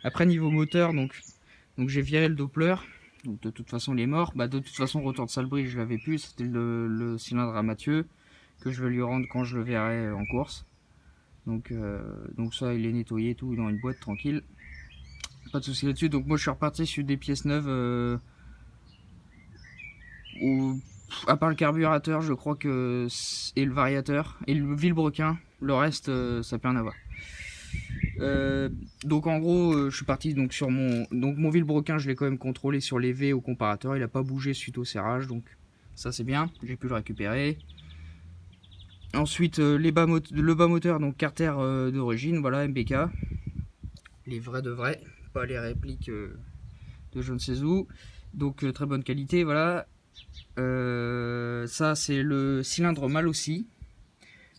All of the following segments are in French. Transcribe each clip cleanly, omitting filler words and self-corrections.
Après niveau moteur, donc j'ai viré le Doppler. Donc de toute façon il est mort. Bah, de toute façon rotor de Salbris je l'avais plus, c'était le cylindre à Mathieu que je vais lui rendre quand je le verrai en course. Donc ça il est nettoyé tout dans une boîte tranquille. Pas de souci là-dessus. Donc moi je suis reparti sur des pièces neuves à part le carburateur je crois que et le variateur et le vilebrequin. Le reste ça peut rien avoir. Donc en gros je suis parti donc sur mon vilebrequin, je l'ai quand même contrôlé sur les V au comparateur, il a pas bougé suite au serrage, donc ça c'est bien, j'ai pu le récupérer. Ensuite le bas moteur, donc Carter d'origine, voilà, MBK, les vrais de vrais, pas les répliques de je ne sais où, donc très bonne qualité, voilà. Ça c'est le cylindre mal aussi,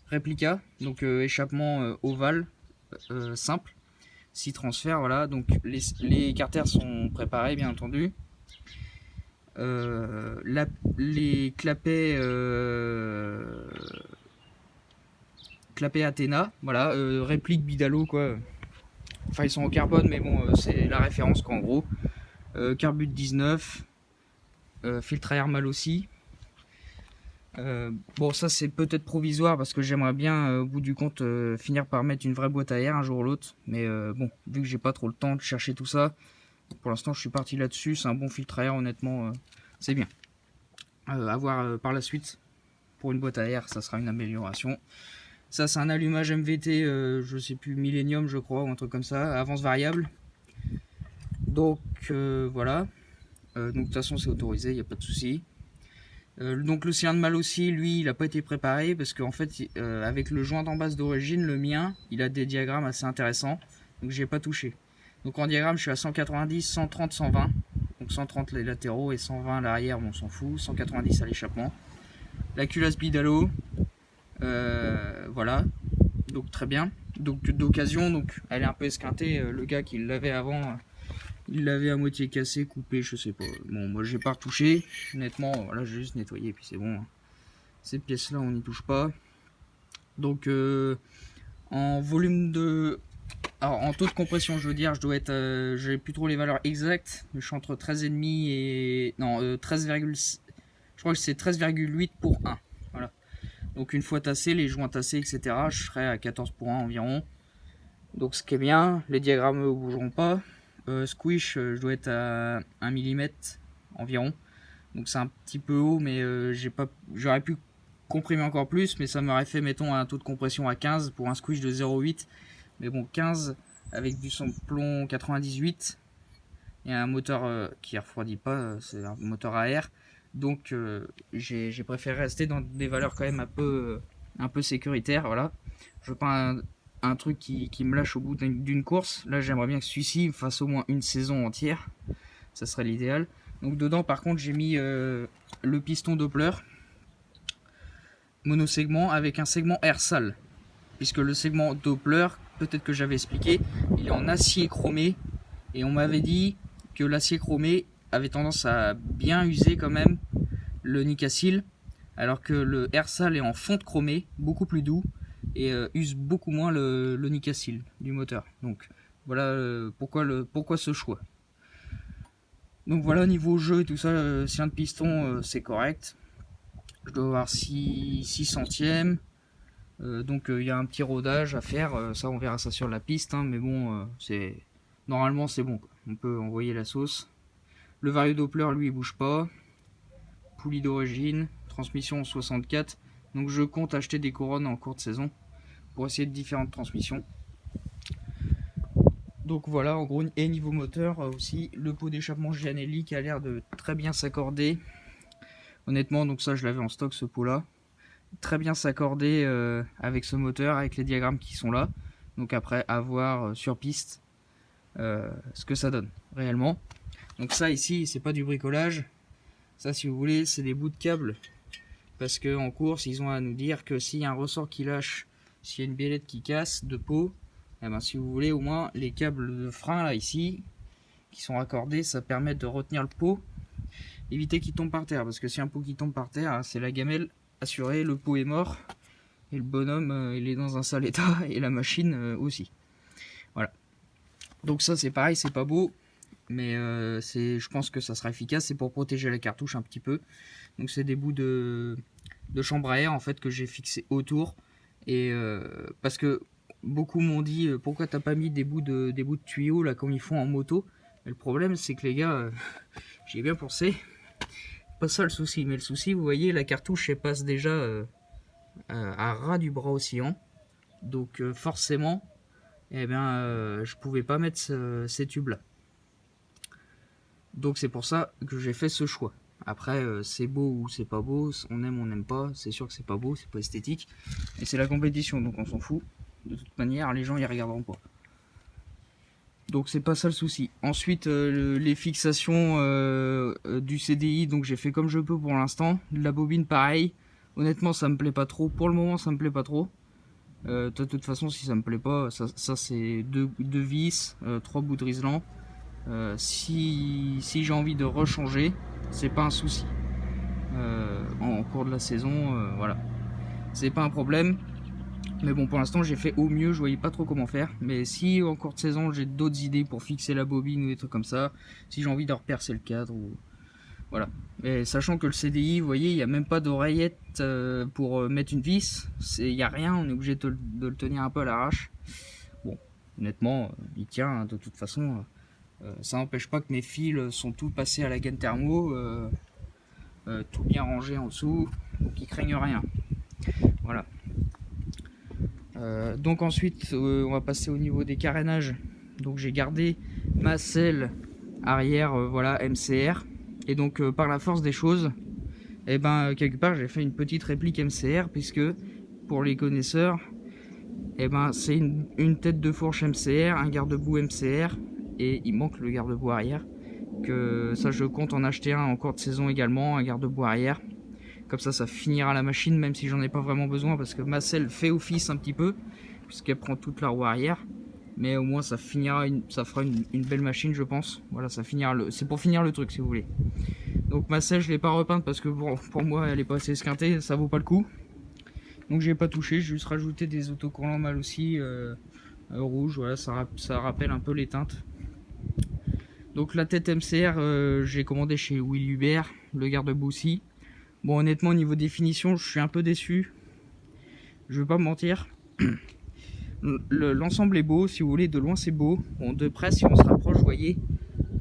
réplica, donc échappement ovale, simple. 6 transferts, voilà, donc les carters sont préparés bien entendu. Les clapets Athena, voilà, réplique Bidalo quoi. Enfin ils sont en carbone mais bon c'est la référence quoi en gros. Carbut 19, filtre à air mal aussi. Bon ça c'est peut-être provisoire parce que j'aimerais bien au bout du compte finir par mettre une vraie boîte à air un jour ou l'autre, mais bon vu que j'ai pas trop le temps de chercher tout ça, pour l'instant je suis parti là-dessus. C'est un bon filtre à air honnêtement, c'est bien. À voir par la suite pour une boîte à air, ça sera une amélioration. Ça c'est un allumage MVT, je sais plus, Millennium je crois ou un truc comme ça, avance variable. Donc voilà, donc de toute façon c'est autorisé, il n'y a pas de souci. Donc le cylindre mal aussi, lui, il n'a pas été préparé parce qu'en fait, avec le joint d'en base d'origine, le mien, il a des diagrammes assez intéressants, donc j'ai pas touché. Donc en diagramme, je suis à 190, 130, 120. Donc 130 les latéraux et 120 à l'arrière, bon, on s'en fout. 190 à l'échappement. La culasse Bidalo, voilà, donc très bien. Donc d'occasion, donc elle est un peu esquintée. Le gars qui l'avait avant, il l'avait à moitié cassé, coupé, je sais pas. Bon, moi j'ai pas retouché. Honnêtement, voilà, j'ai juste nettoyé et puis c'est bon. Ces pièces-là, on n'y touche pas. Donc en volume de... Alors en taux de compression, je veux dire, je dois être... j'ai plus trop les valeurs exactes, mais je suis entre 13,5 et... Non, 13, je crois que c'est 13,8 pour 1. Voilà. Donc une fois tassé, les joints tassés, etc., je serai à 14 pour 1 environ. Donc ce qui est bien, les diagrammes ne bougeront pas. Squish, je dois être à 1 mm environ. Donc c'est un petit peu haut, mais j'aurais pu comprimer encore plus, mais ça m'aurait fait, mettons, un taux de compression à 15 pour un squish de 0,8. Mais bon, 15 avec du plomb 98 et un moteur qui ne refroidit pas, c'est un moteur à air. Donc j'ai préféré rester dans des valeurs quand même un peu sécuritaires. Voilà. Je veux pas un truc qui me lâche au bout d'une course. Là, j'aimerais bien que celui-ci fasse au moins une saison entière. Ça serait l'idéal. Donc dedans, par contre, j'ai mis le piston Doppler monosegment avec un segment air sale. Puisque le segment Doppler, peut-être que j'avais expliqué, il est en acier chromé. Et on m'avait dit que l'acier chromé avait tendance à bien user quand même le Nicacil, alors que le air sale est en fonte chromé, beaucoup plus doux, et use beaucoup moins le Nicacil du moteur. Donc voilà pourquoi ce choix. Donc voilà, niveau jeu et tout ça, cylindre de piston, c'est correct. Je dois avoir 6 centièmes. Donc il y a un petit rodage à faire. Ça, on verra ça sur la piste. Hein, mais bon, normalement, c'est bon. Quoi. On peut envoyer la sauce. Le vario-doppler, lui, il bouge pas. Poulie d'origine. Transmission 64. Donc je compte acheter des couronnes en cours de saison pour essayer de différentes transmissions. Donc voilà, en gros, et niveau moteur aussi, le pot d'échappement Gianelli qui a l'air de très bien s'accorder. Honnêtement, donc ça je l'avais en stock ce pot là. Très bien s'accorder avec ce moteur, avec les diagrammes qui sont là. Donc après, à voir sur piste ce que ça donne réellement. Donc ça ici, c'est pas du bricolage. Ça, si vous voulez, c'est des bouts de câbles. Parce qu'en course, ils ont à nous dire que s'il y a un ressort qui lâche, s'il y a une biellette qui casse de pot, eh ben, si vous voulez, au moins les câbles de frein là ici qui sont raccordés, ça permet de retenir le pot, éviter qu'il tombe par terre. Parce que si un pot qui tombe par terre, c'est la gamelle assurée, le pot est mort et le bonhomme il est dans un sale état et la machine aussi. Voilà. Donc ça c'est pareil, c'est pas beau, mais je pense que ça sera efficace. C'est pour protéger la cartouche un petit peu. Donc c'est des bouts de chambre à air en fait que j'ai fixé autour. Et parce que beaucoup m'ont dit pourquoi t'as pas mis des bouts de tuyaux là comme ils font en moto. Et le problème c'est que les gars, j'y ai bien pensé. Pas ça le souci, mais le souci, vous voyez, la cartouche elle passe déjà à ras du bras oscillant. Donc forcément, eh bien, je pouvais pas mettre ces tubes là. Donc c'est pour ça que j'ai fait ce choix. Après, c'est beau ou c'est pas beau, on aime ou on n'aime pas, c'est sûr que c'est pas beau, c'est pas esthétique. Et c'est la compétition, donc on s'en fout. De toute manière, les gens y regarderont pas. Donc c'est pas ça le souci. Ensuite, les fixations du CDI, donc j'ai fait comme je peux pour l'instant. La bobine pareil. Honnêtement, ça me plaît pas trop. Pour le moment, ça me plaît pas trop. De toute façon, si ça me plaît pas, ça c'est deux vis, 3 bouts de riselant. Si j'ai envie de rechanger, c'est pas un souci. En cours de la saison, voilà. C'est pas un problème. Mais bon, pour l'instant, j'ai fait au mieux, je voyais pas trop comment faire. Mais si en cours de saison, j'ai d'autres idées pour fixer la bobine ou des trucs comme ça, si j'ai envie de repercer le cadre, ou voilà. Mais sachant que le CDI, vous voyez, il n'y a même pas d'oreillette pour mettre une vis. Il n'y a rien, on est obligé de le tenir un peu à l'arrache. Bon, honnêtement, il tient, hein, de toute façon. Ça n'empêche pas que mes fils sont tous passés à la gaine thermo, tout bien rangé en dessous, donc ils craignent rien. Voilà. Donc ensuite, on va passer au niveau des carénages. Donc j'ai gardé ma selle arrière, voilà, MCR. Et donc par la force des choses, et ben quelque part j'ai fait une petite réplique MCR, puisque pour les connaisseurs, et ben c'est une tête de fourche MCR, un garde-boue MCR, et il manque le garde-boue arrière. Que ça, je compte en acheter un en cours de saison également, un garde-boue arrière. Comme ça finira la machine, même si j'en ai pas vraiment besoin, parce que ma selle fait office un petit peu, puisqu'elle prend toute la roue arrière. Mais au moins ça fera une belle machine, je pense. Voilà, c'est pour finir le truc, si vous voulez. Donc ma selle, je l'ai pas repeinte parce que bon, pour moi elle est pas assez esquintée, ça vaut pas le coup. Donc j'ai pas touché, j'ai juste rajouté des autocollants mal aussi rouge. Voilà, ça rappelle un peu les teintes. Donc la tête MCR, j'ai commandé chez Willy Hubert, le garde-boue aussi. Bon, honnêtement, au niveau définition, je suis un peu déçu. Je vais pas me mentir. L'ensemble est beau, si vous voulez, de loin c'est beau. Bon, de près, si on se rapproche, vous voyez,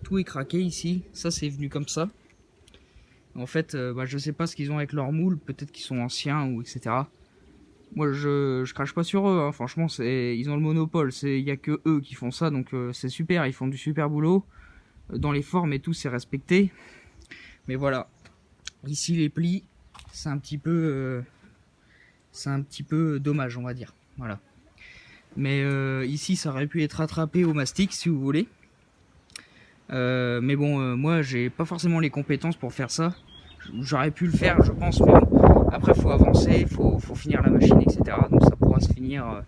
tout est craqué ici. Ça, c'est venu comme ça. En fait, je sais pas ce qu'ils ont avec leurs moules, peut-être qu'ils sont anciens ou etc. Moi, je crache pas sur eux, hein. Franchement, ils ont le monopole. Il y a que eux qui font ça, donc c'est super. Ils font du super boulot. Dans les formes et tout, c'est respecté. Mais voilà. Ici, les plis, c'est un petit peu dommage, on va dire. Voilà. Mais ici, ça aurait pu être rattrapé au mastic, si vous voulez. Mais bon, moi, j'ai pas forcément les compétences pour faire ça. J'aurais pu le faire, je pense, mais bon. Après, faut avancer, faut finir la machine, etc. Donc ça pourra se finir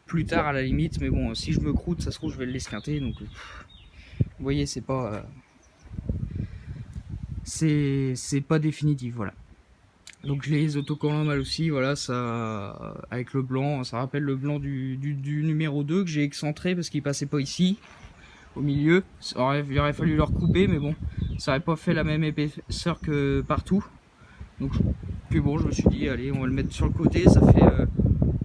plus tard à la limite. Mais bon, si je me croûte, ça se trouve, je vais l'esquinter. Donc, vous voyez, c'est pas définitif, voilà. Donc les autocollants mal aussi, voilà, ça avec le blanc, ça rappelle le blanc du numéro 2 que j'ai excentré parce qu'il passait pas ici, au milieu. Il aurait fallu le recouper, mais bon, ça aurait pas fait la même épaisseur que partout. Donc, puis bon, je me suis dit, allez, on va le mettre sur le côté, ça fait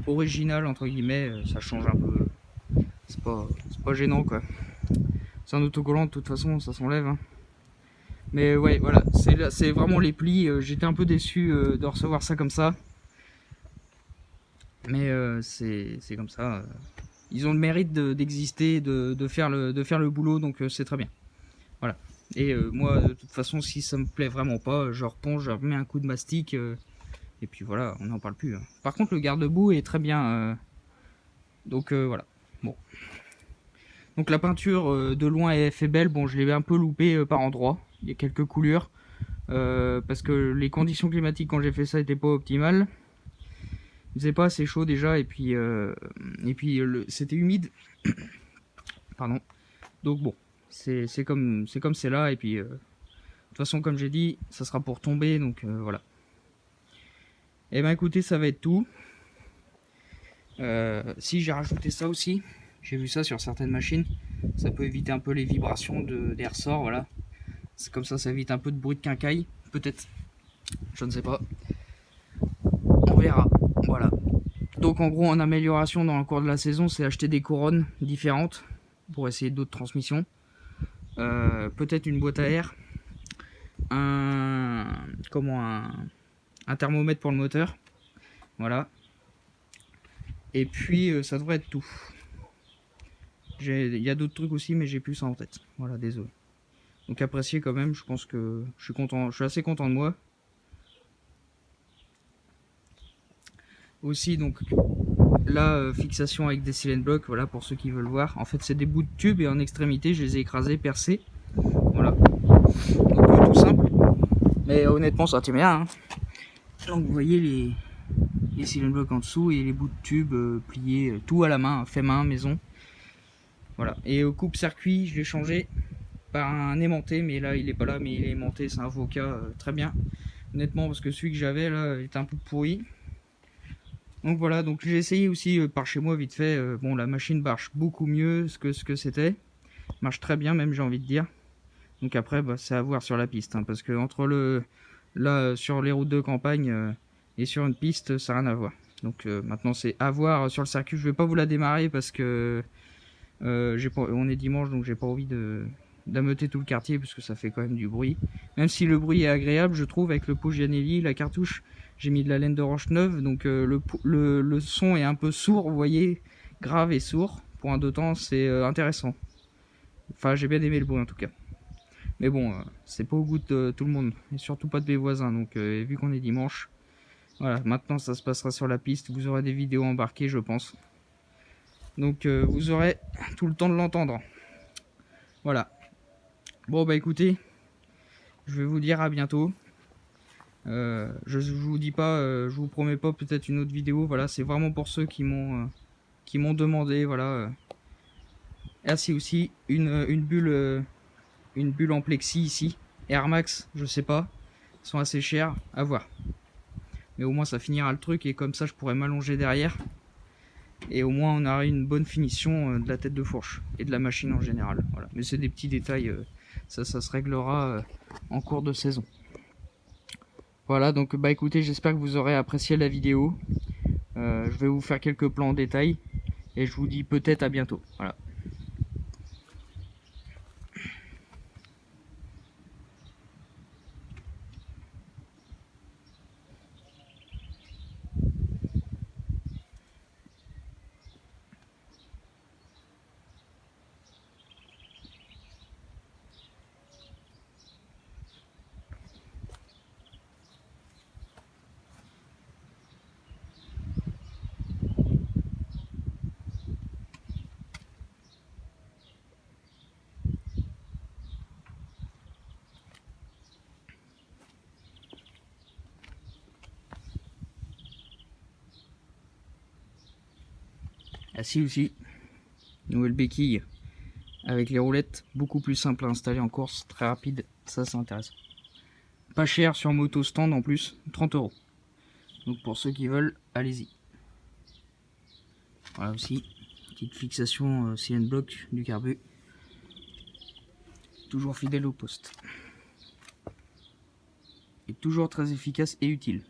original, entre guillemets, ça change un peu. C'est pas gênant, quoi. C'est un autocollant, de toute façon, ça s'enlève, hein. Mais ouais, voilà, c'est vraiment les plis. J'étais un peu déçu de recevoir ça comme ça. Mais c'est comme ça. Ils ont le mérite d'exister, de faire le boulot, donc c'est très bien. Voilà. Et moi, de toute façon, si ça me plaît vraiment pas, je reponce, je remets un coup de mastic. Et puis voilà, on n'en parle plus, hein. Par contre, le garde-boue est très bien. Donc voilà. Bon. Donc la peinture de loin est fait belle. Bon, je l'ai un peu loupé par endroits. Il y a quelques coulures. Parce que les conditions climatiques quand j'ai fait ça n'étaient pas optimales. Il faisait pas assez chaud déjà et puis c'était humide. Pardon. Donc bon, c'est comme c'est là et puis de toute façon comme j'ai dit, ça sera pour tomber donc voilà. Et ben écoutez, ça va être tout. Si j'ai rajouté ça aussi, J'ai vu ça sur certaines machines. Ça peut éviter un peu les vibrations des ressorts, voilà. C'est comme ça évite un peu de bruit de quincaille, peut-être. Je ne sais pas. On verra. Voilà. Donc en gros, en amélioration dans le cours de la saison, c'est acheter des couronnes différentes pour essayer d'autres transmissions. Peut-être une boîte à air. Un thermomètre pour le moteur. Voilà. Et puis ça devrait être tout. Il y a d'autres trucs aussi, mais j'ai plus ça en tête. Voilà, désolé. Donc apprécié quand même, je pense que je suis content, je suis assez content de moi. Aussi donc la fixation avec des cylindres blocs, voilà pour ceux qui veulent voir. En fait c'est des bouts de tube et en extrémité je les ai écrasés, percés. Voilà. Donc tout simple. Mais honnêtement ça tient bien. Hein. Donc vous voyez les cylindres blocs en dessous et les bouts de tube pliés, tout à la main, fait main, maison. Voilà. Et au coupe-circuit je l'ai changé par un aimanté, mais là il est pas là, mais il est aimanté, c'est un Voca très bien. Honnêtement parce que celui que j'avais là était un peu pourri. Donc voilà, donc j'ai essayé aussi par chez moi vite fait. Bon, la machine marche beaucoup mieux que ce que c'était. Marche très bien même, j'ai envie de dire. Donc après, bah, c'est à voir sur la piste. Hein, parce que entre là, sur les routes de campagne et sur une piste, ça n'a rien à voir. Donc maintenant, c'est à voir sur le circuit. Je vais pas vous la démarrer parce que on est dimanche, donc j'ai pas envie d'ameuter tout le quartier parce que ça fait quand même du bruit. Même si le bruit est agréable, je trouve, avec le pot Gianelli, la cartouche. J'ai mis de la laine de roche neuve, donc le son est un peu sourd, vous voyez, grave et sourd. Pour un deux temps, c'est intéressant. Enfin, j'ai bien aimé le bruit en tout cas. Mais bon, c'est pas au goût de tout le monde, et surtout pas de mes voisins. Donc, vu qu'on est dimanche, voilà, maintenant ça se passera sur la piste. Vous aurez des vidéos embarquées, je pense. Donc, vous aurez tout le temps de l'entendre. Voilà. Bon, bah écoutez, je vais vous dire à bientôt. Je vous dis pas, je vous promets pas peut-être une autre vidéo. Voilà, c'est vraiment pour ceux qui m'ont demandé. Voilà. Merci aussi une bulle en plexi ici. Air Max, je sais pas, ils sont assez chers, à voir. Mais au moins ça finira le truc et comme ça je pourrais m'allonger derrière. Et au moins on aura une bonne finition de la tête de fourche et de la machine en général. Voilà. Mais c'est des petits détails, ça se réglera en cours de saison. Voilà, donc bah écoutez, j'espère que vous aurez apprécié la vidéo. Je vais vous faire quelques plans en détail et je vous dis peut-être à bientôt. Voilà. Assis aussi, nouvelle béquille avec les roulettes, beaucoup plus simple à installer en course, très rapide, ça c'est intéressant. Pas cher sur moto stand en plus, 30 €. Donc pour ceux qui veulent, allez-y. Voilà aussi, petite fixation CN block du carbu. Toujours fidèle au poste. Et toujours très efficace et utile.